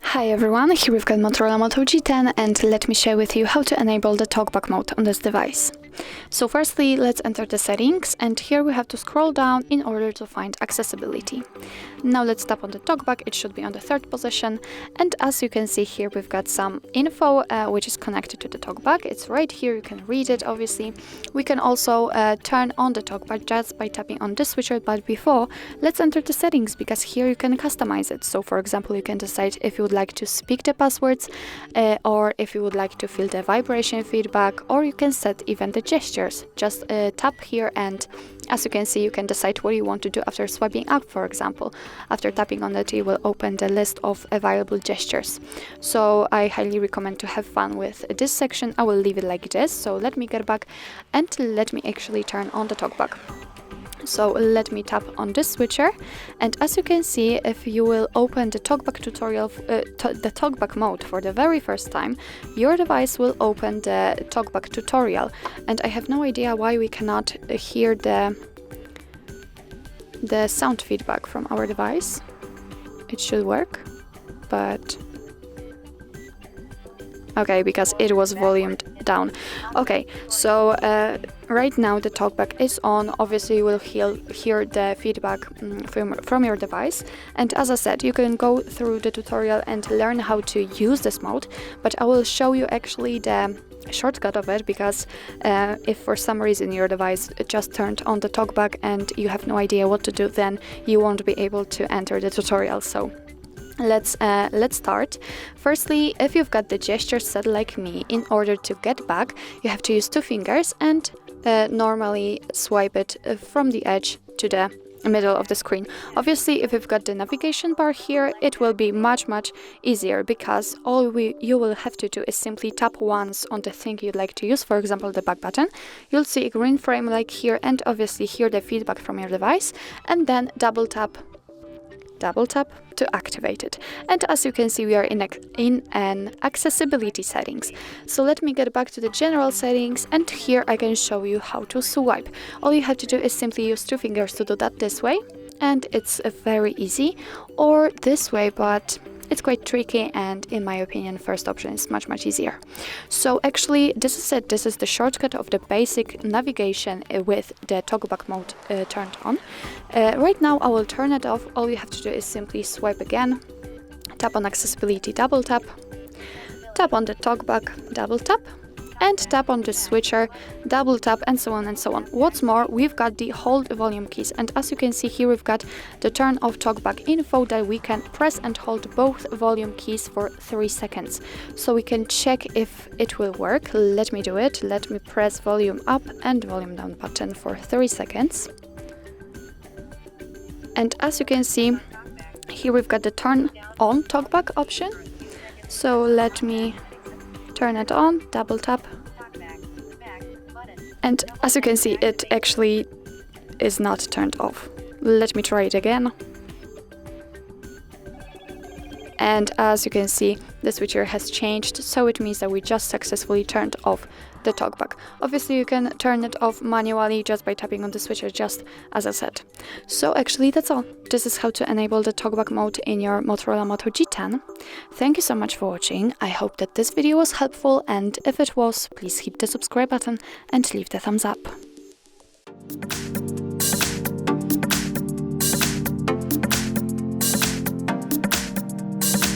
Hi everyone, here we've got Motorola Moto G10 and let me share with you how to enable the Talkback mode on this device. So firstly, let's enter the settings, and here we have to scroll down in order to find accessibility. Now let's tap on the Talkback, it should be on the third position, and as you can see here we've got some info which is connected to the Talkback. It's right here, you can read it obviously. We can also turn on the Talkback just by tapping on this switcher, but before, let's enter the settings because here you can customize it. So for example, you can decide if you would like to speak the passwords or if you would like to feel the vibration feedback, or you can set even the gestures. Just tap here, and as you can see, you can decide what you want to do after swiping up, for example. After tapping on it, you will open the list of available gestures. So I highly recommend to have fun with this section. I will leave it like this. So let me get back and let me actually turn on the Talkback. So let me tap on this switcher, and as you can see, if you will open the Talkback tutorial, the Talkback mode for the very first time, your device will open the Talkback tutorial, and I have no idea why we cannot hear the sound feedback from our device. It should work, but okay, because it was volumed down. Okay, so right now the Talkback is on. Obviously you will hear the feedback from your device, and as I said, you can go through the tutorial and learn how to use this mode, but I will show you actually the shortcut of it, because if for some reason your device just turned on the Talkback and you have no idea what to do, then you won't be able to enter the tutorial. So let's start. Firstly, if you've got the gesture set like me, in order to get back, you have to use two fingers and normally swipe it from the edge to the middle of the screen. Obviously, if you've got the navigation bar here, it will be much easier, because all you will have to do is simply tap once on the thing you'd like to use, for example the back button. You'll see a green frame like here, and obviously hear the feedback from your device, and then double tap to activate it. And as you can see, we are in an accessibility settings. So let me get back to the general settings, and here I can show you how to swipe. All you have to do is simply use two fingers to do that this way, and it's very easy, or this way, but it's quite tricky, and in my opinion, first option is much easier. So actually, this is it. This is the shortcut of the basic navigation with the Talkback mode turned on. Right now, I will turn it off. All you have to do is simply swipe again, tap on accessibility, double tap on the Talkback, double tap, and tap on the switcher, double tap, and so on and so on. What's more, we've got the hold volume keys, and as you can see here, we've got the turn off Talkback info that we can press and hold both volume keys for 3 seconds. So we can check if it will work. Let me do it. Let me press volume up and volume down button for 3 seconds. And as you can see, here we've got the turn on Talkback option. So let me turn it on, double tap, and as you can see, it actually is not turned off. Let me try it again. And as you can see, the switcher has changed, so it means that we just successfully turned off the Talkback. Obviously, you can turn it off manually just by tapping on the switcher, just as I said. So actually, that's all. This is how to enable the Talkback mode in your Motorola Moto G10. Thank you so much for watching. I hope that this video was helpful, and if it was, please hit the subscribe button and leave the thumbs up.